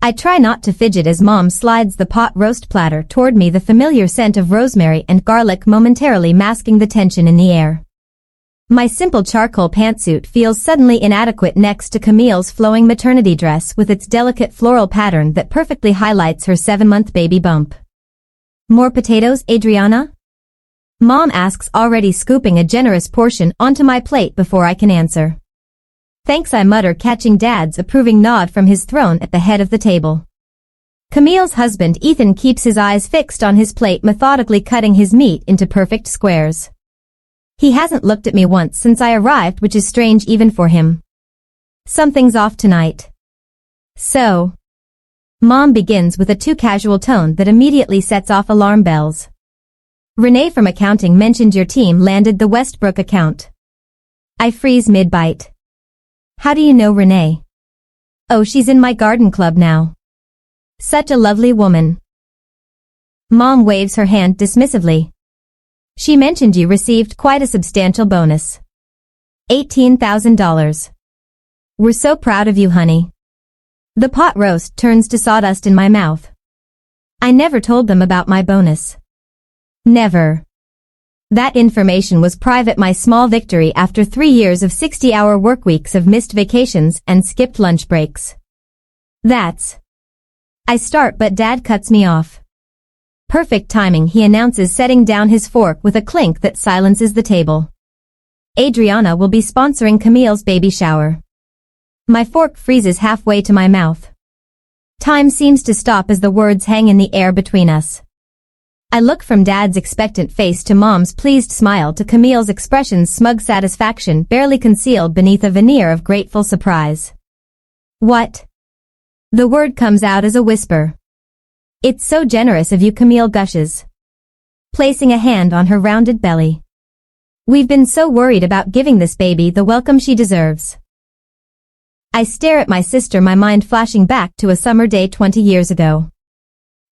I try not to fidget as Mom slides the pot roast platter toward me, the familiar scent of rosemary and garlic momentarily masking the tension in the air. My simple charcoal pantsuit feels suddenly inadequate next to Camille's flowing maternity dress with its delicate floral pattern that perfectly highlights her 7-month baby bump. More potatoes, Adriana? Mom asks, already scooping a generous portion onto my plate before I can answer. Thanks, I mutter, catching Dad's approving nod from his throne at the head of the table. Camille's husband Ethan keeps his eyes fixed on his plate, methodically cutting his meat into perfect squares. He hasn't looked at me once since I arrived, which is strange even for him. Something's off tonight. So, Mom begins with a too casual tone that immediately sets off alarm bells. Renee from accounting mentioned your team landed the Westbrook account. I freeze mid-bite. How do you know Renee? Oh, she's in my garden club now. Such a lovely woman. Mom waves her hand dismissively. She mentioned you received quite a substantial bonus. $18,000. We're so proud of you, honey. The pot roast turns to sawdust in my mouth. I never told them about my bonus. Never. That information was private. My small victory after 3 years of 60-hour workweeks of missed vacations and skipped lunch breaks. That's... I start, but Dad cuts me off. Perfect timing, he announces, setting down his fork with a clink that silences the table. Adriana will be sponsoring Camille's baby shower. My fork freezes halfway to my mouth. Time seems to stop as the words hang in the air between us. I look from Dad's expectant face to Mom's pleased smile to Camille's expression's smug satisfaction barely concealed beneath a veneer of grateful surprise. What? The word comes out as a whisper. It's so generous of you, Camille gushes, placing a hand on her rounded belly. We've been so worried about giving this baby the welcome she deserves. I stare at my sister, my mind flashing back to a summer day 20 years ago.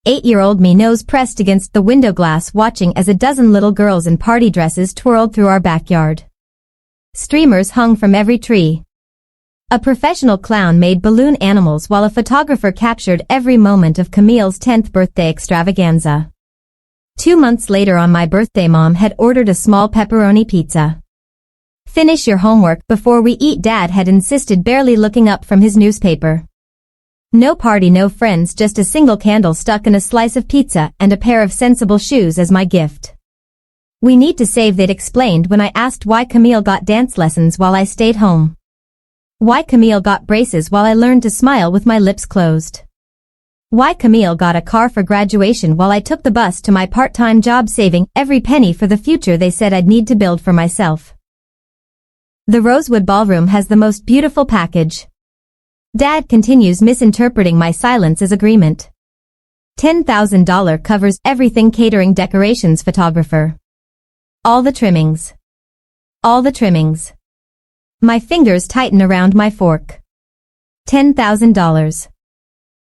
8-year-old me, nose pressed against the window glass, watching as a dozen little girls in party dresses twirled through our backyard. Streamers hung from every tree. A professional clown made balloon animals while a photographer captured every moment of Camille's 10th birthday extravaganza. 2 months later on my birthday, Mom had ordered a small pepperoni pizza. Finish your homework before we eat, Dad had insisted, barely looking up from his newspaper. No party, no friends, just a single candle stuck in a slice of pizza and a pair of sensible shoes as my gift. We need to save, they'd explained when I asked why Camille got dance lessons while I stayed home. Why Camille got braces while I learned to smile with my lips closed. Why Camille got a car for graduation while I took the bus to my part-time job, saving every penny for the future they said I'd need to build for myself. The Rosewood Ballroom has the most beautiful package. Dad continues, misinterpreting my silence as agreement. $10,000 covers everything: catering, decorations, photographer. All the trimmings. All the trimmings. My fingers tighten around my fork. $10,000.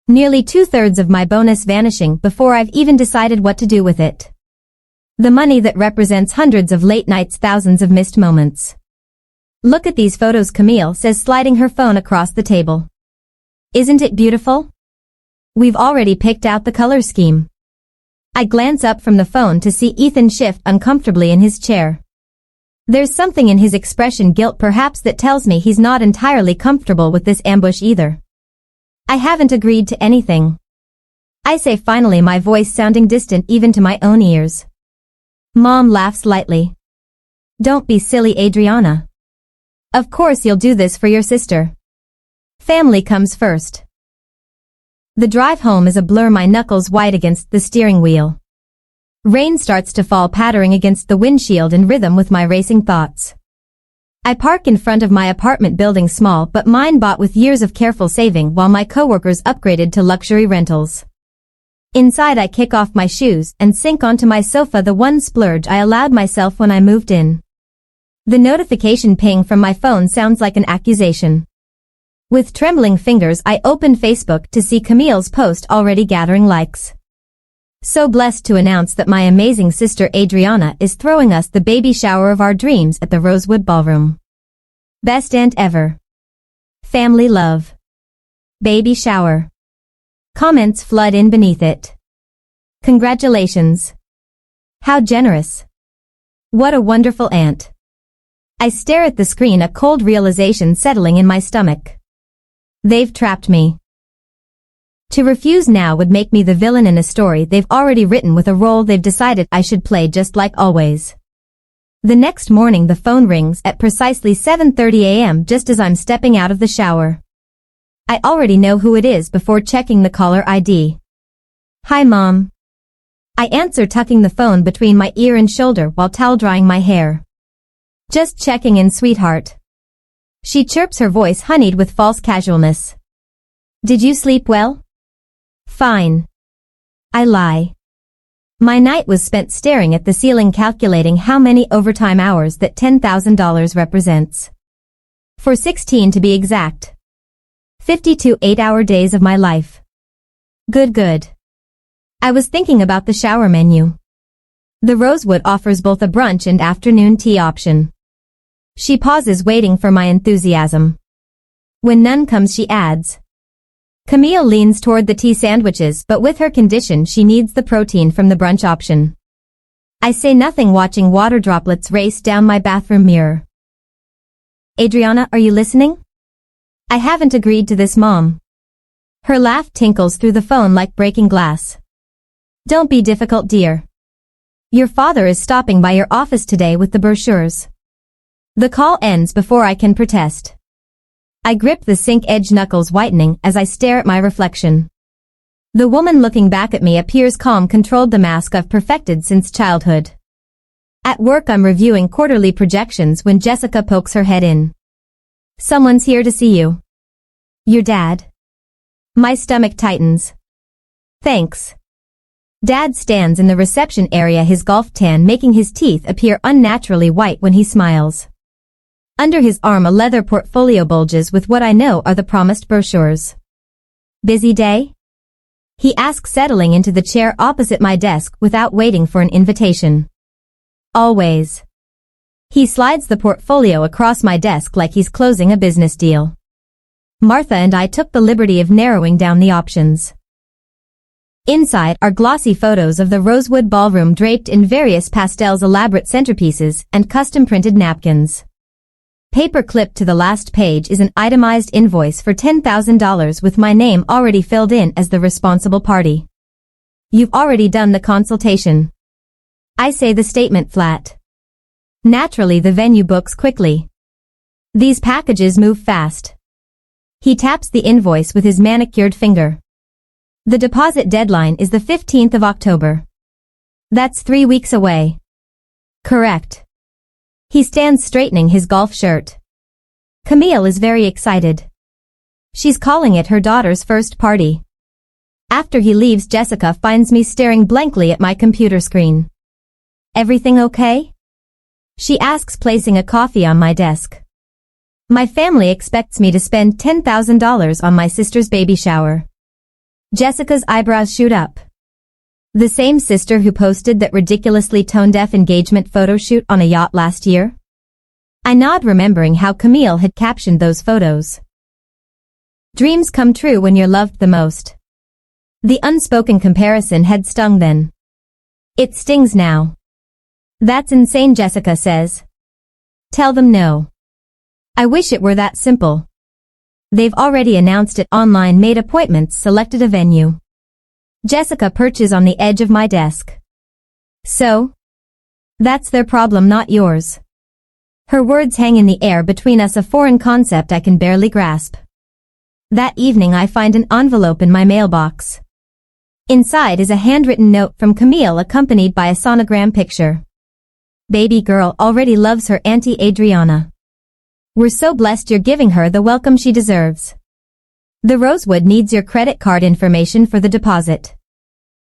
Nearly 2/3 of my bonus vanishing before I've even decided what to do with it. The money that represents hundreds of late nights, thousands of missed moments. Look at these photos, Camille says, sliding her phone across the table. Isn't it beautiful? We've already picked out the color scheme. I glance up from the phone to see Ethan shift uncomfortably in his chair. There's something in his expression, guilt perhaps, that tells me he's not entirely comfortable with this ambush either. I haven't agreed to anything. I say finally, my voice sounding distant even to my own ears. Mom laughs lightly. Don't be silly, Adriana. Of course you'll do this for your sister. Family comes first. The drive home is a blur, my knuckles white against the steering wheel. Rain starts to fall, pattering against the windshield in rhythm with my racing thoughts. I park in front of my apartment building, small but mine, bought with years of careful saving, while my coworkers upgraded to luxury rentals. Inside, I kick off my shoes and sink onto my sofa, the one splurge I allowed myself when I moved in. The notification ping from my phone sounds like an accusation. With trembling fingers, I open Facebook to see Camille's post already gathering likes. So blessed to announce that my amazing sister Adriana is throwing us the baby shower of our dreams at the Rosewood Ballroom. Best aunt ever. Family love. Baby shower. Comments flood in beneath it. Congratulations. How generous. What a wonderful aunt. I stare at the screen, a cold realization settling in my stomach. They've trapped me. To refuse now would make me the villain in a story they've already written with a role they've decided I should play, just like always. The next morning the phone rings at precisely 7:30 a.m. just as I'm stepping out of the shower. I already know who it is before checking the caller ID. Hi, Mom. I answer, tucking the phone between my ear and shoulder while towel drying my hair. Just checking in, sweetheart. She chirps, her voice honeyed with false casualness. Did you sleep well? Fine. I lie. My night was spent staring at the ceiling, calculating how many overtime hours that $10,000 represents. For 16 to be exact. 52 8-hour days of my life. Good. I was thinking about the shower menu. The Rosewood offers both a brunch and afternoon tea option. She pauses, waiting for my enthusiasm. When none comes, she adds. Camille leans toward the tea sandwiches, but with her condition she needs the protein from the brunch option. I say nothing, watching water droplets race down my bathroom mirror. Adriana, are you listening? I haven't agreed to this, Mom. Her laugh tinkles through the phone like breaking glass. Don't be difficult, dear. Your father is stopping by your office today with the brochures. The call ends before I can protest. I grip the sink edge, knuckles whitening as I stare at my reflection. The woman looking back at me appears calm, controlled, the mask I've perfected since childhood. At work I'm reviewing quarterly projections when Jessica pokes her head in. Someone's here to see you. Your dad? My stomach tightens. Thanks. Dad stands in the reception area, his golf tan making his teeth appear unnaturally white when he smiles. Under his arm a leather portfolio bulges with what I know are the promised brochures. Busy day? He asks, settling into the chair opposite my desk without waiting for an invitation. Always. He slides the portfolio across my desk like he's closing a business deal. Martha and I took the liberty of narrowing down the options. Inside are glossy photos of the Rosewood ballroom draped in various pastels, elaborate centerpieces, and custom-printed napkins. Paper clipped to the last page is an itemized invoice for $10,000 with my name already filled in as the responsible party. You've already done the consultation. I say the statement flat. Naturally, the venue books quickly. These packages move fast. He taps the invoice with his manicured finger. The deposit deadline is the 15th of October. That's 3 weeks away. Correct. He stands straightening his golf shirt. Camille is very excited. She's calling it her daughter's first party. After he leaves, Jessica finds me staring blankly at my computer screen. Everything okay? She asks, placing a coffee on my desk. My family expects me to spend $10,000 on my sister's baby shower. Jessica's eyebrows shoot up. The same sister who posted that ridiculously tone-deaf engagement photo shoot on a yacht last year? I nod, remembering how Camille had captioned those photos. Dreams come true when you're loved the most. The unspoken comparison had stung then. It stings now. That's insane, Jessica says. Tell them no. I wish it were that simple. They've already announced it online, made appointments, selected a venue. Jessica perches on the edge of my desk. So? That's their problem, not yours. Her words hang in the air between us, a foreign concept I can barely grasp. That evening I find an envelope in my mailbox. Inside is a handwritten note from Camille accompanied by a sonogram picture. Baby girl already loves her Auntie Adriana. We're so blessed you're giving her the welcome she deserves. The Rosewood needs your credit card information for the deposit.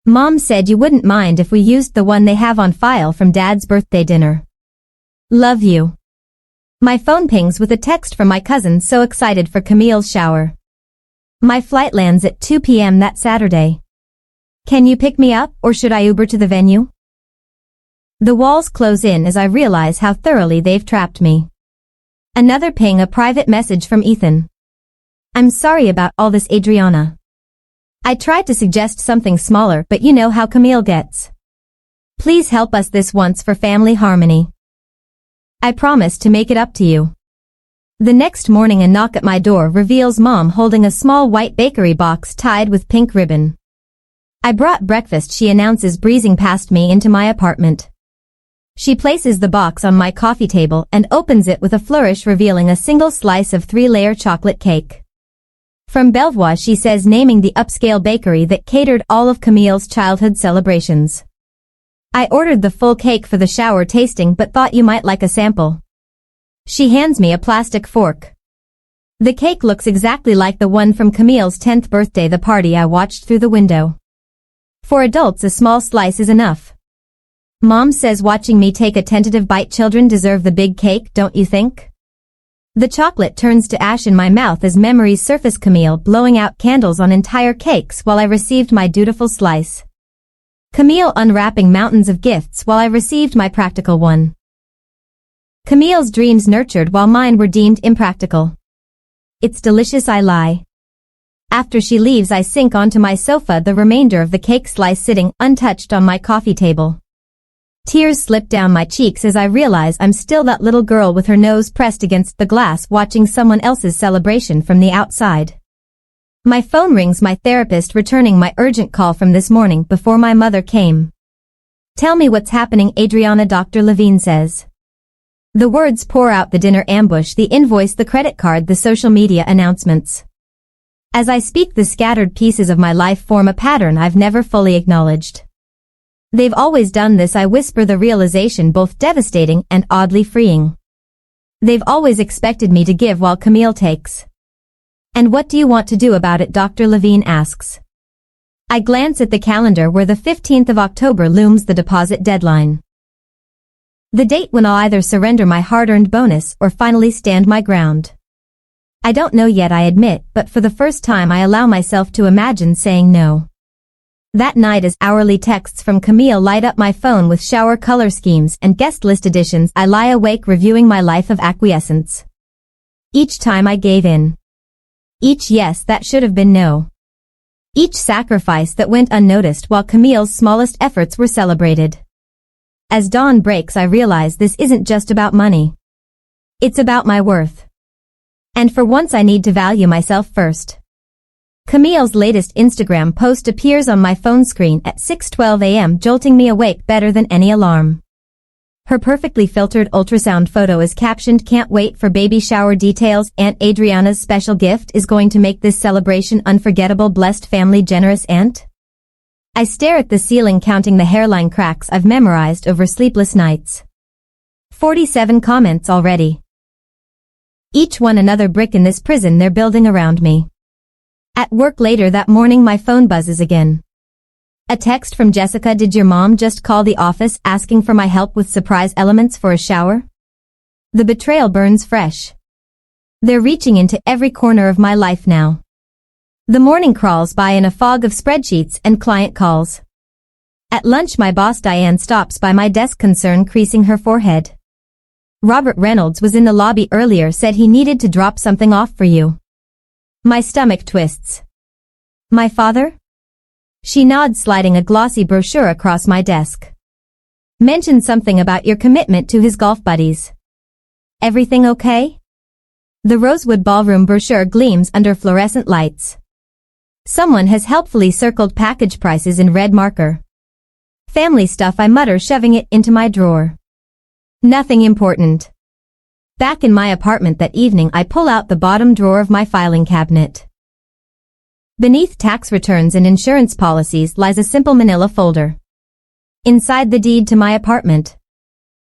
Mom said you wouldn't mind if we used the one they have on file from Dad's birthday dinner. Love you. My phone pings with a text from my cousin, so excited for Camille's shower. My flight lands at 2 p.m. that Saturday. Can you pick me up, or should I Uber to the venue? The walls close in as I realize how thoroughly they've trapped me. Another ping, a private message from Ethan. I'm sorry about all this, Adriana. I tried to suggest something smaller, but you know how Camille gets. Please help us this once for family harmony. I promise to make it up to you. The next morning a knock at my door reveals Mom holding a small white bakery box tied with pink ribbon. I brought breakfast, she announces, breezing past me into my apartment. She places the box on my coffee table and opens it with a flourish, revealing a single slice of 3-layer chocolate cake. From Belvoir, she says, naming the upscale bakery that catered all of Camille's childhood celebrations. I ordered the full cake for the shower tasting but thought you might like a sample. She hands me a plastic fork. The cake looks exactly like the one from Camille's 10th birthday, the party I watched through the window. For adults, a small slice is enough. Mom says, watching me take a tentative bite, children deserve the big cake, don't you think? The chocolate turns to ash in my mouth as memories surface, Camille blowing out candles on entire cakes while I received my dutiful slice. Camille unwrapping mountains of gifts while I received my practical one. Camille's dreams nurtured while mine were deemed impractical. It's delicious, I lie. After she leaves, I sink onto my sofa, the remainder of the cake slice sitting untouched on my coffee table. Tears slip down my cheeks as I realize I'm still that little girl with her nose pressed against the glass, watching someone else's celebration from the outside. My phone rings, my therapist returning my urgent call from this morning before my mother came. Tell me what's happening, Adriana, Dr. Levine says. The words pour out: the dinner ambush, the invoice, the credit card, the social media announcements. As I speak, the scattered pieces of my life form a pattern I've never fully acknowledged. They've always done this, I whisper, the realization both devastating and oddly freeing. They've always expected me to give while Camille takes. And what do you want to do about it, Dr. Levine asks. I glance at the calendar where the 15th of October looms, the deposit deadline. The date when I'll either surrender my hard-earned bonus or finally stand my ground. I don't know yet, I admit, but for the first time I allow myself to imagine saying no. That night, as hourly texts from Camille light up my phone with shower color schemes and guest list additions, I lie awake reviewing my life of acquiescence. Each time I gave in. Each yes that should have been no. Each sacrifice that went unnoticed while Camille's smallest efforts were celebrated. As dawn breaks, I realize this isn't just about money. It's about my worth. And for once I need to value myself first. Camille's latest Instagram post appears on my phone screen at 6:12 a.m., jolting me awake better than any alarm. Her perfectly filtered ultrasound photo is captioned, "Can't wait for baby shower details. Aunt Adriana's special gift is going to make this celebration unforgettable. Blessed family, generous aunt." I stare at the ceiling, counting the hairline cracks I've memorized over sleepless nights. 47 comments already. Each one another brick in this prison they're building around me. At work later that morning, my phone buzzes again. A text from Jessica: "Did your mom just call the office asking for my help with surprise elements for a shower?" The betrayal burns fresh. They're reaching into every corner of my life now. The morning crawls by in a fog of spreadsheets and client calls. At lunch, my boss Diane stops by my desk, concern creasing her forehead. "Robert Reynolds was in the lobby earlier, said he needed to drop something off for you." My stomach twists. "My father?" She nods, sliding a glossy brochure across my desk. "Mentioned something about your commitment to his golf buddies. Everything okay?" The rosewood ballroom brochure gleams under fluorescent lights. Someone has helpfully circled package prices in red marker. "Family stuff," I mutter, shoving it into my drawer. "Nothing important." Back in my apartment that evening, I pull out the bottom drawer of my filing cabinet. Beneath tax returns and insurance policies lies a simple manila folder. Inside, the deed to my apartment.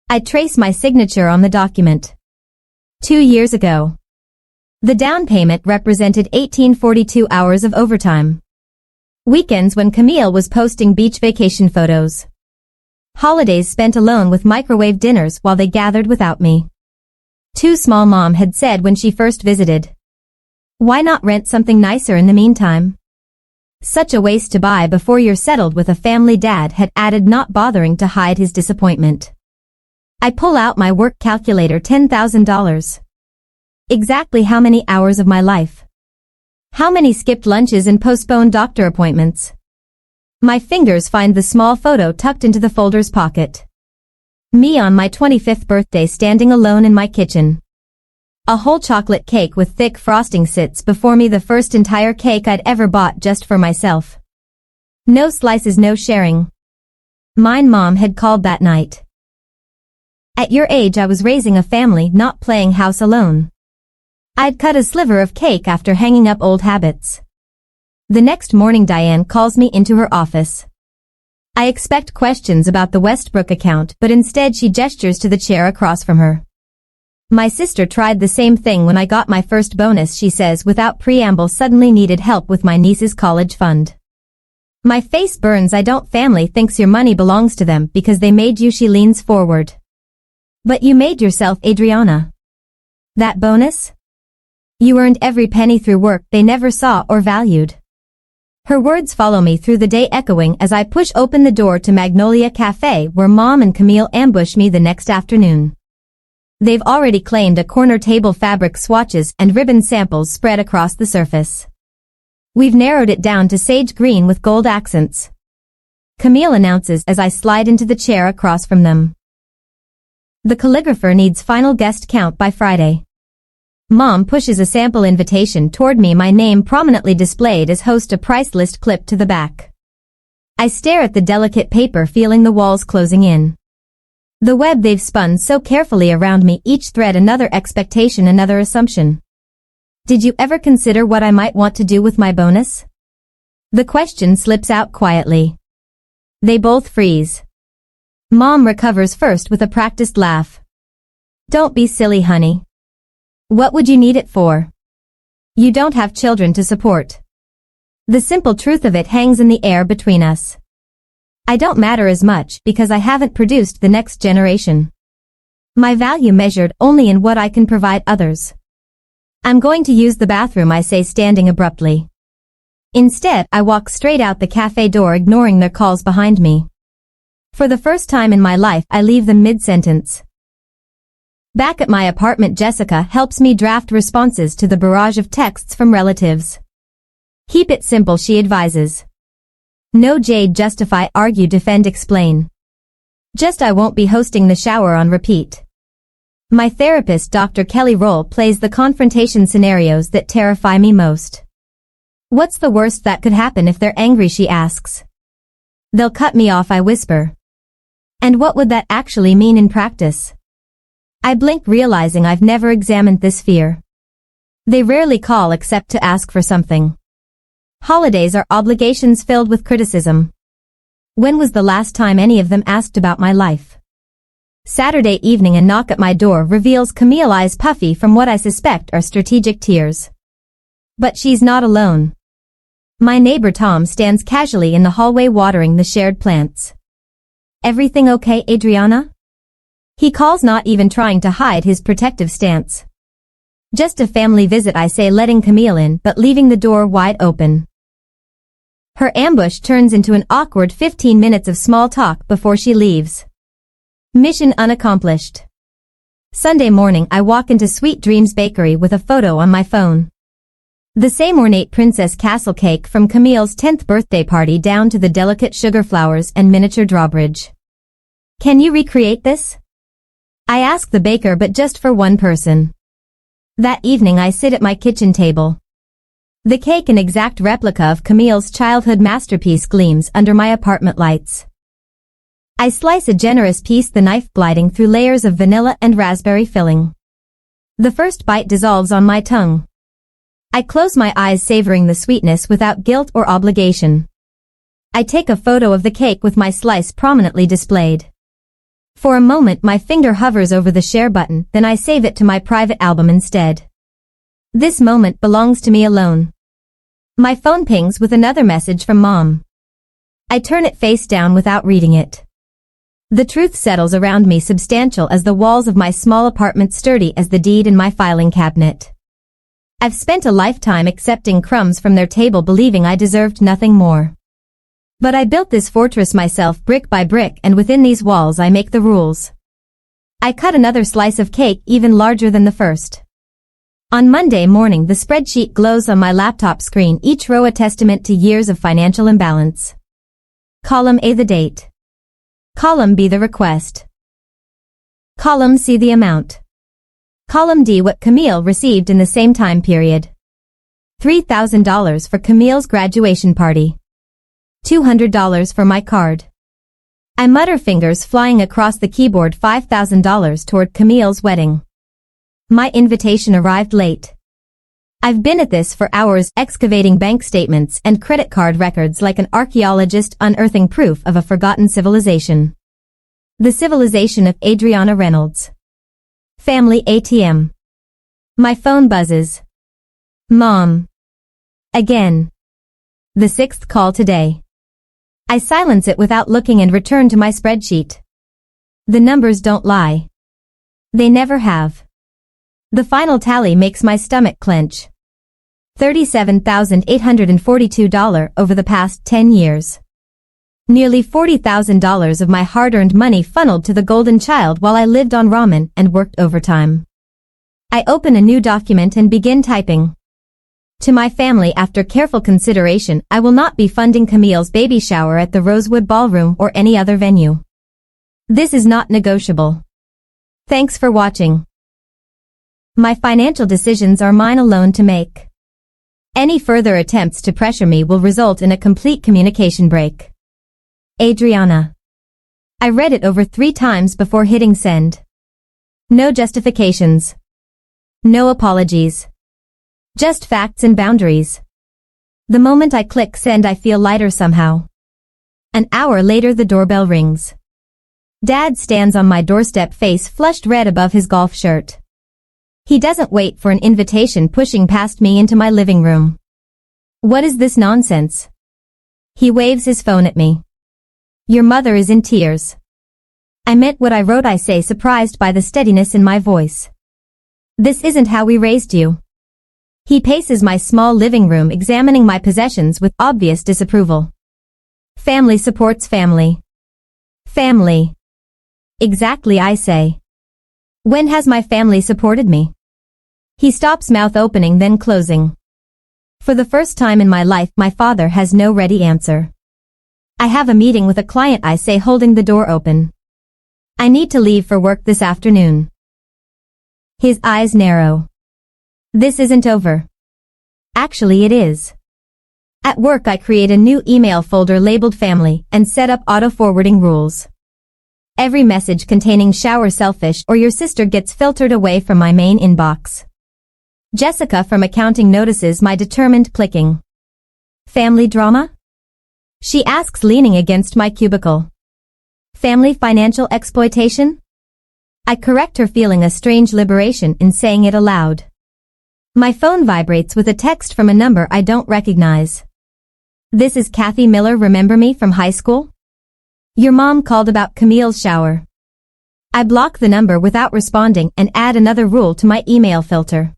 I trace my signature on the document. 2 years ago. The down payment represented 1842 hours of overtime. Weekends when Camille was posting beach vacation photos. Holidays spent alone with microwave dinners while they gathered without me. Too small, Mom had said when she first visited. Why not rent something nicer in the meantime? Such a waste to buy before you're settled with a family, Dad had added, not bothering to hide his disappointment. I pull out my work calculator. $10,000. Exactly how many hours of my life? How many skipped lunches and postponed doctor appointments? My fingers find the small photo tucked into the folder's pocket. Me on my 25th birthday standing alone in my kitchen. A whole chocolate cake with thick frosting sits before me, the first entire cake I'd ever bought just for myself. No slices, no sharing. Mine, Mom had called that night. At your age I was raising a family, not playing house alone. I'd cut a sliver of cake after hanging up old habits. The next morning Diane calls me into her office. I expect questions about the Westbrook account, but instead she gestures to the chair across from her. My sister tried the same thing when I got my first bonus, she says without preamble, suddenly needed help with my niece's college fund. My face burns. I don't. Family thinks your money belongs to them because they made you. She leans forward. But you made yourself, Adriana. That bonus? You earned every penny through work they never saw or valued. Her words follow me through the day, echoing as I push open the door to Magnolia Cafe, where Mom and Camille ambush me the next afternoon. They've already claimed a corner table, fabric swatches and ribbon samples spread across the surface. We've narrowed it down to sage green with gold accents, Camille announces as I slide into the chair across from them. The calligrapher needs final guest count by Friday. Mom pushes a sample invitation toward me, my name prominently displayed as host, a price list clipped to the back. I stare at the delicate paper, feeling the walls closing in. The web they've spun so carefully around me, each thread another expectation, another assumption. Did you ever consider what I might want to do with my bonus? The question slips out quietly. They both freeze. Mom recovers first with a practiced laugh. Don't be silly, honey. What would you need it for? You don't have children to support. The simple truth of it hangs in the air between us. I don't matter as much because I haven't produced the next generation. My value measured only in what I can provide others. I'm going to use the bathroom, I say, standing abruptly. Instead, I walk straight out the cafe door, ignoring their calls behind me. For the first time in my life, I leave them mid-sentence. Back at my apartment, Jessica helps me draft responses to the barrage of texts from relatives. Keep it simple, she advises. No jade, justify, argue, defend, explain. Just I won't be hosting the shower on repeat. My therapist, Dr. Kelly Roll, plays the confrontation scenarios that terrify me most. What's the worst that could happen if they're angry, she asks. They'll cut me off, I whisper. And what would that actually mean in practice? I blink, realizing I've never examined this fear. They rarely call except to ask for something. Holidays are obligations filled with criticism. When was the last time any of them asked about my life? Saturday evening, a knock at my door reveals Camille, eyes puffy from what I suspect are strategic tears. But she's not alone. My neighbor Tom stands casually in the hallway, watering the shared plants. Everything okay, Adriana? He calls, not even trying to hide his protective stance. Just a family visit, I say, letting Camille in but leaving the door wide open. Her ambush turns into an awkward 15 minutes of small talk before she leaves. Mission unaccomplished. Sunday morning, I walk into Sweet Dreams Bakery with a photo on my phone. The same ornate princess castle cake from Camille's 10th birthday party, down to the delicate sugar flowers and miniature drawbridge. Can you recreate this? I ask the baker, but just for one person. That evening I sit at my kitchen table. The cake, an exact replica of Camille's childhood masterpiece, gleams under my apartment lights. I slice a generous piece, the knife gliding through layers of vanilla and raspberry filling. The first bite dissolves on my tongue. I close my eyes, savoring the sweetness without guilt or obligation. I take a photo of the cake with my slice prominently displayed. For a moment my finger hovers over the share button, then I save it to my private album instead. This moment belongs to me alone. My phone pings with another message from Mom. I turn it face down without reading it. The truth settles around me, substantial as the walls of my small apartment, sturdy as the deed in my filing cabinet. I've spent a lifetime accepting crumbs from their table, believing I deserved nothing more. But I built this fortress myself, brick by brick, and within these walls I make the rules. I cut another slice of cake, even larger than the first. On Monday morning, the spreadsheet glows on my laptop screen, each row a testament to years of financial imbalance. Column A, the date. Column B, the request. Column C, the amount. Column D, what Camille received in the same time period. $3,000 for Camille's graduation party. $200 for my card. I mutter, fingers flying across the keyboard. $5,000 toward Camille's wedding. My invitation arrived late. I've been at this for hours, excavating bank statements and credit card records like an archaeologist unearthing proof of a forgotten civilization. The civilization of Adriana Reynolds. Family ATM. My phone buzzes. Mom. Again. The sixth call today. I silence it without looking and return to my spreadsheet. The numbers don't lie. They never have. The final tally makes my stomach clench. $37,842 over the past 10 years. Nearly $40,000 of my hard-earned money funneled to the golden child while I lived on ramen and worked overtime. I open a new document and begin typing. To my family, after careful consideration, I will not be funding Camille's baby shower at the Rosewood Ballroom or any other venue. This is not negotiable. Thanks for watching. My financial decisions are mine alone to make. Any further attempts to pressure me will result in a complete communication break. Adriana. I read it over 3 times before hitting send. No justifications. No apologies. Just facts and boundaries. The moment I click send, I feel lighter somehow. An hour later, the doorbell rings. Dad stands on my doorstep, face flushed red above his golf shirt. He doesn't wait for an invitation, pushing past me into my living room. What is this nonsense? He waves his phone at me. Your mother is in tears. I meant what I wrote, I say, surprised by the steadiness in my voice. This isn't how we raised you. He paces my small living room, examining my possessions with obvious disapproval. Family supports family. Family. Exactly, I say. When has my family supported me? He stops, mouth opening then closing. For the first time in my life, my father has no ready answer. I have a meeting with a client, I say, holding the door open. I need to leave for work this afternoon. His eyes narrow. This isn't over. Actually, it is. At work, I create a new email folder labeled family and set up auto-forwarding rules. Every message containing shower selfish or your sister gets filtered away from my main inbox. Jessica from accounting notices my determined clicking. Family drama? She asks, leaning against my cubicle. Family financial exploitation? I correct her, feeling a strange liberation in saying it aloud. My phone vibrates with a text from a number I don't recognize. This is Kathy Miller. Remember me from high school? Your mom called about Camille's shower. I block the number without responding and add another rule to my email filter.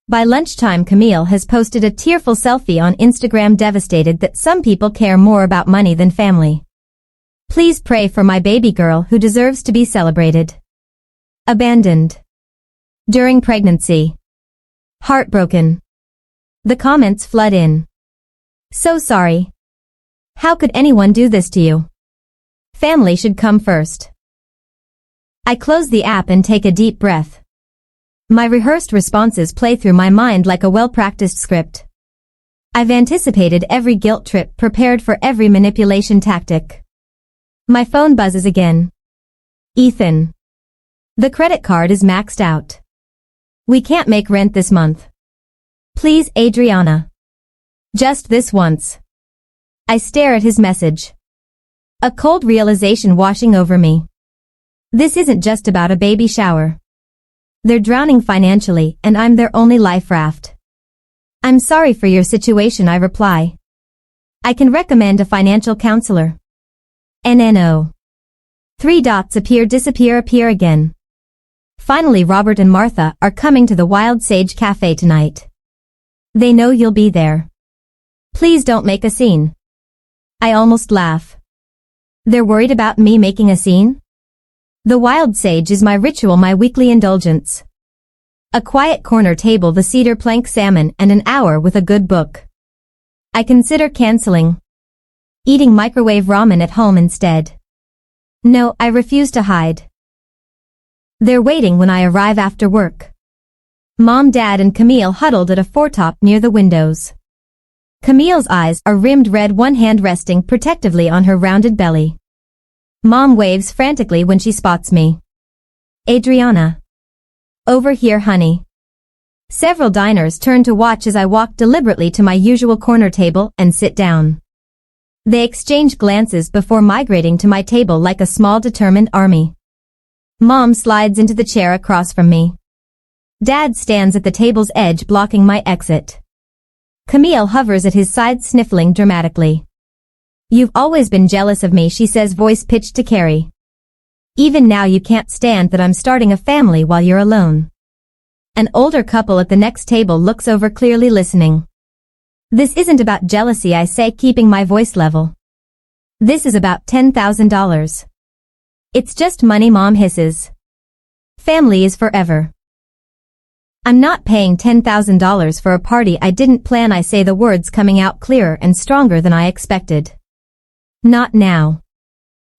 By lunchtime, Camille has posted a tearful selfie on Instagram, devastated that some people care more about money than family. Please pray for my baby girl who deserves to be celebrated. Abandoned. During pregnancy. Heartbroken. The comments flood in. So sorry. How could anyone do this to you? Family should come first. I close the app and take a deep breath. My rehearsed responses play through my mind like a well-practiced script. I've anticipated every guilt trip, prepared for every manipulation tactic. My phone buzzes again. Ethan. The credit card is maxed out. We can't make rent this month. Please, Adriana. Just this once. I stare at his message. A cold realization washing over me. This isn't just about a baby shower. They're drowning financially, and I'm their only life raft. I'm sorry for your situation, I reply. I can recommend a financial counselor. NNO. 3 dots appear, disappear, appear again. Finally, Robert and Martha are coming to the Wild Sage Cafe tonight. They know you'll be there. Please don't make a scene. I almost laugh. They're worried about me making a scene? The Wild Sage is my ritual, my weekly indulgence. A quiet corner table, the cedar plank salmon, and an hour with a good book. I consider canceling. Eating microwave ramen at home instead. No, I refuse to hide. They're waiting when I arrive after work. Mom, Dad, and Camille huddled at a foretop near the windows. Camille's eyes are rimmed red, one hand resting protectively on her rounded belly. Mom waves frantically when she spots me. Adriana. Over here, honey. Several diners turn to watch as I walk deliberately to my usual corner table and sit down. They exchange glances before migrating to my table like a small determined army. Mom slides into the chair across from me. Dad stands at the table's edge blocking my exit. Camille hovers at his side, sniffling dramatically. You've always been jealous of me, she says, voice pitched to Carrie. Even now you can't stand that I'm starting a family while you're alone. An older couple at the next table looks over, clearly listening. This isn't about jealousy, I say, keeping my voice level. This is about $10,000. It's just money, Mom hisses. Family is forever. I'm not paying $10,000 for a party I didn't plan, I say, the words coming out clearer and stronger than I expected. Not now.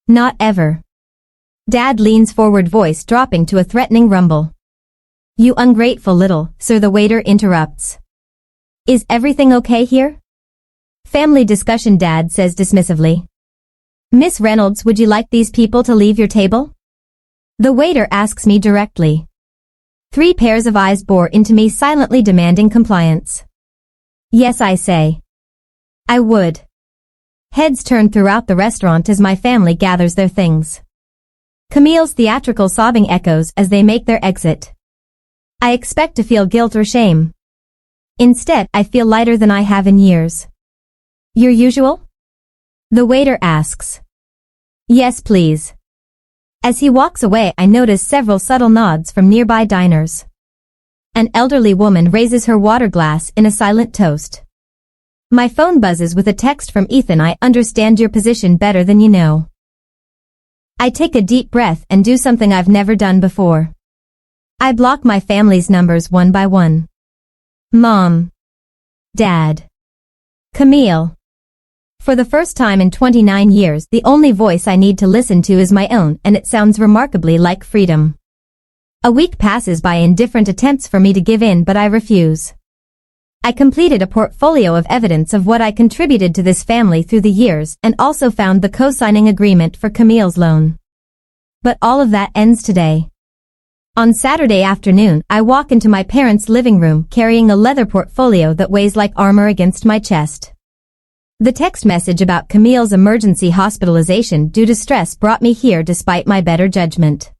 Not ever. Dad leans forward, voice dropping to a threatening rumble. You ungrateful little, sir, the waiter interrupts. Is everything okay here? Family discussion, Dad says dismissively. Miss Reynolds, would you like these people to leave your table? The waiter asks me directly. 3 pairs of eyes bore into me, silently demanding compliance. Yes, I say. I would. Heads turn throughout the restaurant as my family gathers their things. Camille's theatrical sobbing echoes as they make their exit. I expect to feel guilt or shame. Instead, I feel lighter than I have in years. Your usual? The waiter asks. Yes, please. As he walks away, I notice several subtle nods from nearby diners. An elderly woman raises her water glass in a silent toast. My phone buzzes with a text from Ethan. I understand your position better than you know. I take a deep breath and do something I've never done before. I block my family's numbers one by one. Mom. Dad. Camille. For the first time in 29 years, the only voice I need to listen to is my own, and it sounds remarkably like freedom. A week passes by in different attempts for me to give in, but I refuse. I completed a portfolio of evidence of what I contributed to this family through the years and also found the co-signing agreement for Camille's loan. But all of that ends today. On Saturday afternoon, I walk into my parents' living room carrying a leather portfolio that weighs like armor against my chest. The text message about Camille's emergency hospitalization due to stress brought me here despite my better judgment.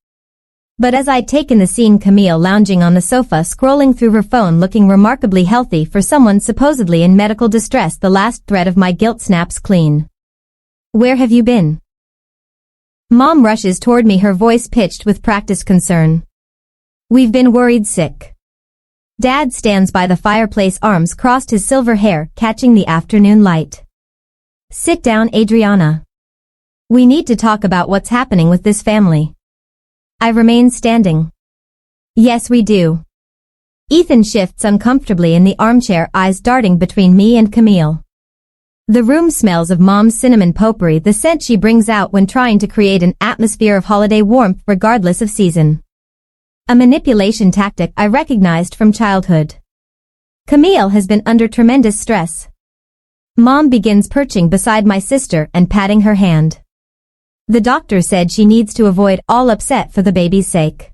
But as I'd taken the scene, Camille lounging on the sofa, scrolling through her phone, looking remarkably healthy for someone supposedly in medical distress, the last thread of my guilt snaps clean. Where have you been? Mom rushes toward me, her voice pitched with practiced concern. We've been worried sick. Dad stands by the fireplace, arms crossed, his silver hair catching the afternoon light. Sit down, Adriana. We need to talk about what's happening with this family. I remain standing. Yes, we do. Ethan shifts uncomfortably in the armchair, eyes darting between me and Camille. The room smells of Mom's cinnamon potpourri, the scent she brings out when trying to create an atmosphere of holiday warmth regardless of season. A manipulation tactic I recognized from childhood. Camille has been under tremendous stress. Mom begins perching beside my sister and patting her hand. The doctor said she needs to avoid all upset for the baby's sake.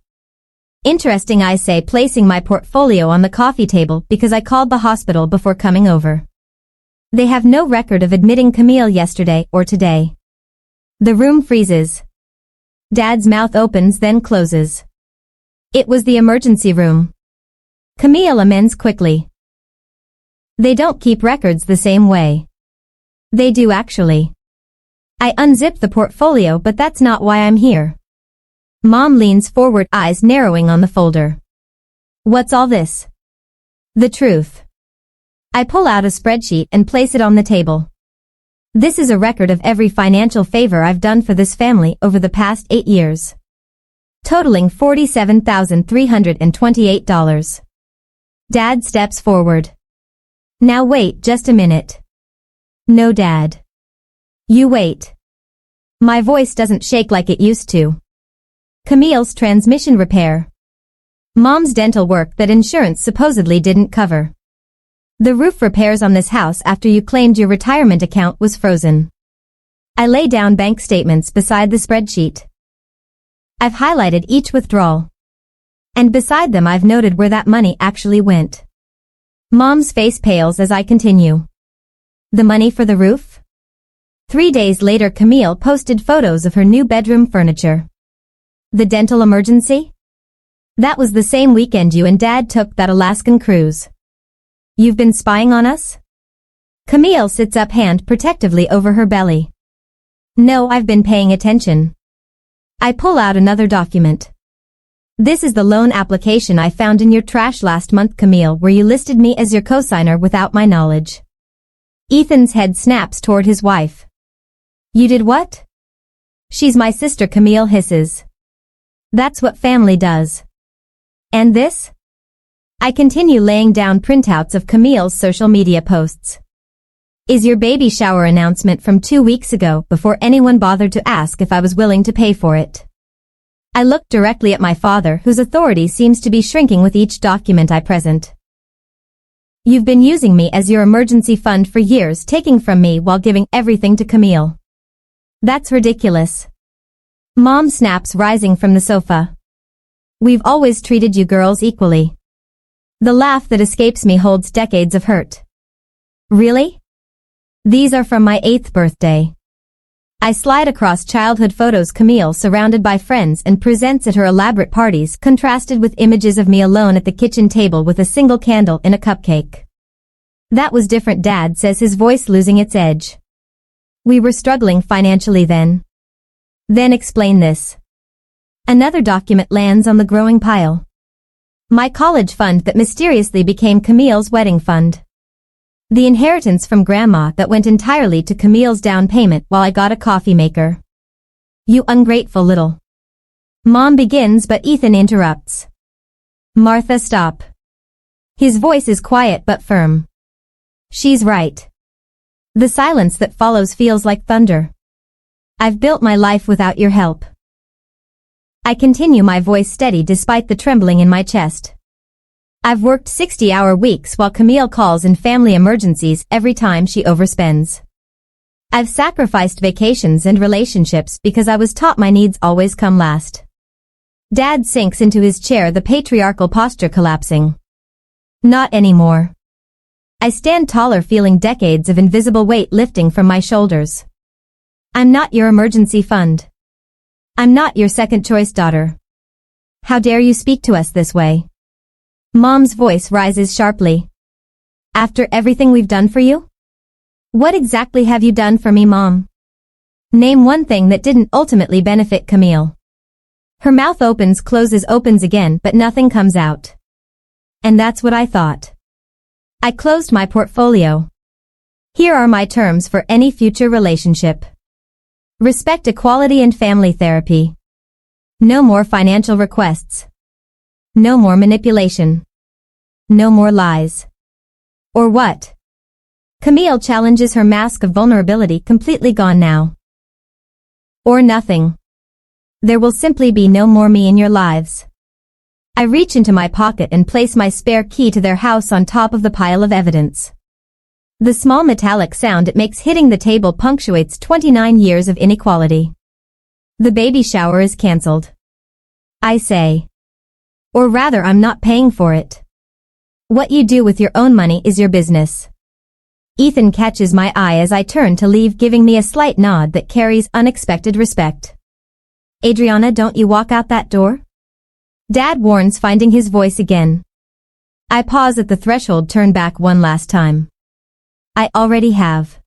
Interesting, I say, placing my portfolio on the coffee table because I called the hospital before coming over. They have no record of admitting Camille yesterday or today. The room freezes. Dad's mouth opens, then closes. It was the emergency room. Camille amends quickly. They don't keep records the same way. They do, actually. I unzip the portfolio, but that's not why I'm here. Mom leans forward, eyes narrowing on the folder. What's all this? The truth. I pull out a spreadsheet and place it on the table. This is a record of every financial favor I've done for this family over the past 8 years. totaling $47,328. Dad steps forward. Now wait just a minute. No, Dad. You wait. My voice doesn't shake like it used to. Camille's transmission repair. Mom's dental work that insurance supposedly didn't cover. The roof repairs on this house after you claimed your retirement account was frozen. I lay down bank statements beside the spreadsheet. I've highlighted each withdrawal. And beside them I've noted where that money actually went. Mom's face pales as I continue. The money for the roof? 3 days later Camille posted photos of her new bedroom furniture. The dental emergency? That was the same weekend you and Dad took that Alaskan cruise. You've been spying on us? Camille sits up, hand protectively over her belly. No, I've been paying attention. I pull out another document. This is the loan application I found in your trash last month, Camille, where you listed me as your cosigner without my knowledge. Ethan's head snaps toward his wife. You did what? She's my sister, Camille hisses. That's what family does. And this? I continue laying down printouts of Camille's social media posts. Is your baby shower announcement from 2 weeks ago, before anyone bothered to ask if I was willing to pay for it. I look directly at my father, whose authority seems to be shrinking with each document I present. You've been using me as your emergency fund for years, taking from me while giving everything to Camille. That's ridiculous. Mom snaps, rising from the sofa. We've always treated you girls equally. The laugh that escapes me holds decades of hurt. Really? These are from my 8th birthday. I slide across childhood photos Camille surrounded by friends and presents at her elaborate parties, contrasted with images of me alone at the kitchen table with a single candle in a cupcake. That was different, Dad says, his voice losing its edge. We were struggling financially then. Then explain this. Another document lands on the growing pile. My college fund that mysteriously became Camille's wedding fund. The inheritance from Grandma that went entirely to Camille's down payment while I got a coffee maker. You ungrateful little. Mom begins, but Ethan interrupts. Martha, stop. His voice is quiet but firm. She's right. The silence that follows feels like thunder. I've built my life without your help. I continue, my voice steady despite the trembling in my chest. I've worked 60-hour weeks while Camille calls in family emergencies every time she overspends. I've sacrificed vacations and relationships because I was taught my needs always come last. Dad sinks into his chair, the patriarchal posture collapsing. Not anymore. I stand taller, feeling decades of invisible weight lifting from my shoulders. I'm not your emergency fund. I'm not your second choice daughter. How dare you speak to us this way? Mom's voice rises sharply. After everything we've done for you? What exactly have you done for me, Mom? Name one thing that didn't ultimately benefit Camille. Her mouth opens, closes, opens again, but nothing comes out. And that's what I thought. I closed my portfolio. Here are my terms for any future relationship. Respect, equality, and family therapy. No more financial requests. No more manipulation. No more lies. Or what? Camille challenges, her mask of vulnerability completely gone now. Or nothing. There will simply be no more me in your lives. I reach into my pocket and place my spare key to their house on top of the pile of evidence. The small metallic sound it makes hitting the table punctuates 29 years of inequality. The baby shower is cancelled. I say. Or rather, I'm not paying for it. What you do with your own money is your business. Ethan catches my eye as I turn to leave, giving me a slight nod that carries unexpected respect. Adriana, don't you walk out that door? Dad warns, finding his voice again. I pause at the threshold, turn back one last time. I already have.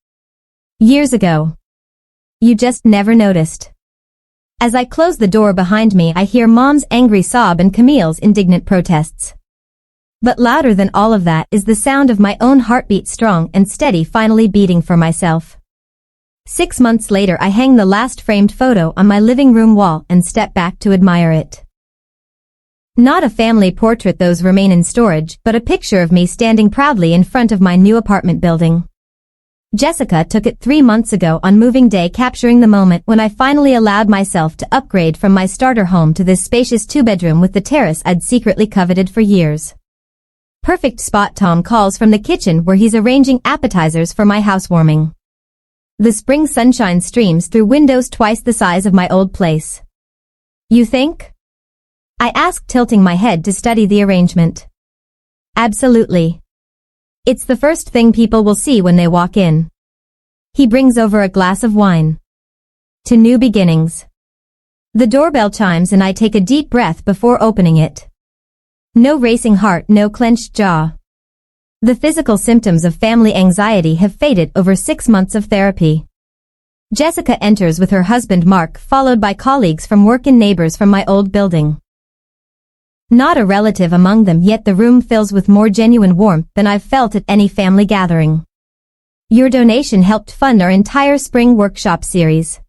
Years ago. You just never noticed. As I close the door behind me, I hear Mom's angry sob and Camille's indignant protests. But louder than all of that is the sound of my own heartbeat, strong and steady, finally beating for myself. 6 months later, I hang the last framed photo on my living room wall and step back to admire it. Not a family portrait, those remain in storage, but a picture of me standing proudly in front of my new apartment building. Jessica took it 3 months ago on moving day, capturing the moment when I finally allowed myself to upgrade from my starter home to this spacious 2-bedroom with the terrace I'd secretly coveted for years. Perfect spot. Tom calls from the kitchen where he's arranging appetizers for my housewarming. The spring sunshine streams through windows twice the size of my old place. You think? I ask, tilting my head to study the arrangement. Absolutely. It's the first thing people will see when they walk in. He brings over a glass of wine. To new beginnings. The doorbell chimes and I take a deep breath before opening it. No racing heart, no clenched jaw. The physical symptoms of family anxiety have faded over 6 months of therapy. Jessica enters with her husband Mark, followed by colleagues from work and neighbors from my old building. Not a relative among them, yet the room fills with more genuine warmth than I've felt at any family gathering. Your donation helped fund our entire spring workshop series,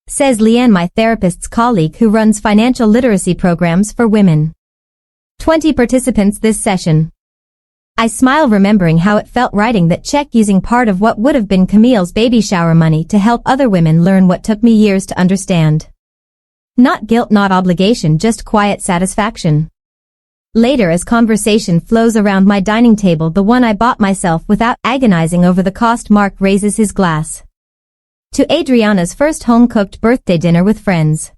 says Leanne, my therapist's colleague who runs financial literacy programs for women. 20 participants this session. I smile, remembering how it felt writing that check using part of what would have been Camille's baby shower money to help other women learn what took me years to understand. Not guilt, not obligation, just quiet satisfaction. Later, as conversation flows around my dining table, the one I bought myself without agonizing over the cost, Mark raises his glass to Adriana's first home-cooked birthday dinner with friends.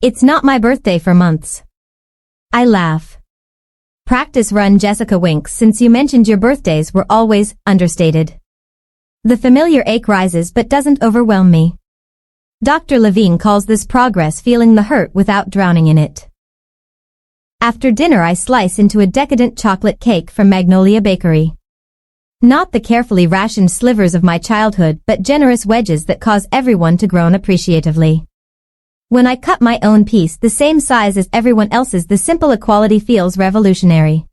It's not my birthday for months. I laugh. Practice run, Jessica winks. Since you mentioned your birthdays were always understated. The familiar ache rises but doesn't overwhelm me. Dr. Levine calls this progress, feeling the hurt without drowning in it. After dinner, I slice into a decadent chocolate cake from Magnolia Bakery. Not the carefully rationed slivers of my childhood, but generous wedges that cause everyone to groan appreciatively. When I cut my own piece, the same size as everyone else's, the simple equality feels revolutionary.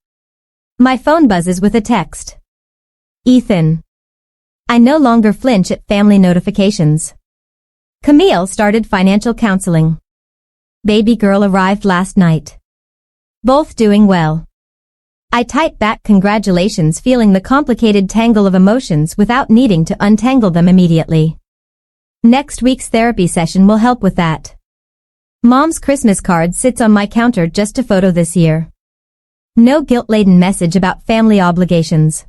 My phone buzzes with a text. Ethan. I no longer flinch at family notifications. Camille started financial counseling. Baby girl arrived last night. Both doing well. I type back congratulations, feeling the complicated tangle of emotions without needing to untangle them immediately. Next week's therapy session will help with that. Mom's Christmas card sits on my counter, just a photo this year. No guilt-laden message about family obligations.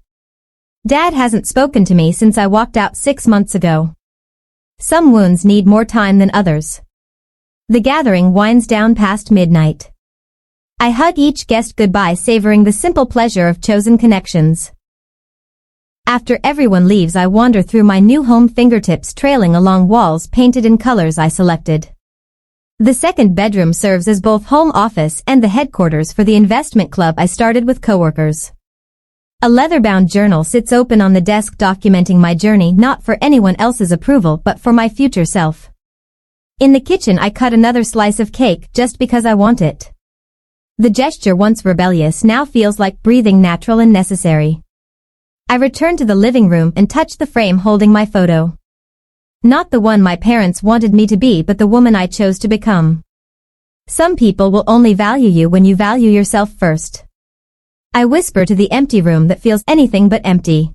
Dad hasn't spoken to me since I walked out 6 months ago. Some wounds need more time than others. The gathering winds down past midnight. I hug each guest goodbye, savoring the simple pleasure of chosen connections. After everyone leaves, I wander through my new home, fingertips trailing along walls painted in colors I selected. The second bedroom serves as both home office and the headquarters for the investment club I started with coworkers. A leather-bound journal sits open on the desk, documenting my journey, not for anyone else's approval but for my future self. In the kitchen, I cut another slice of cake just because I want it. The gesture, once rebellious, now feels like breathing, natural and necessary. I return to the living room and touch the frame holding my photo. Not the one my parents wanted me to be, but the woman I chose to become. Some people will only value you when you value yourself first. I whisper to the empty room that feels anything but empty.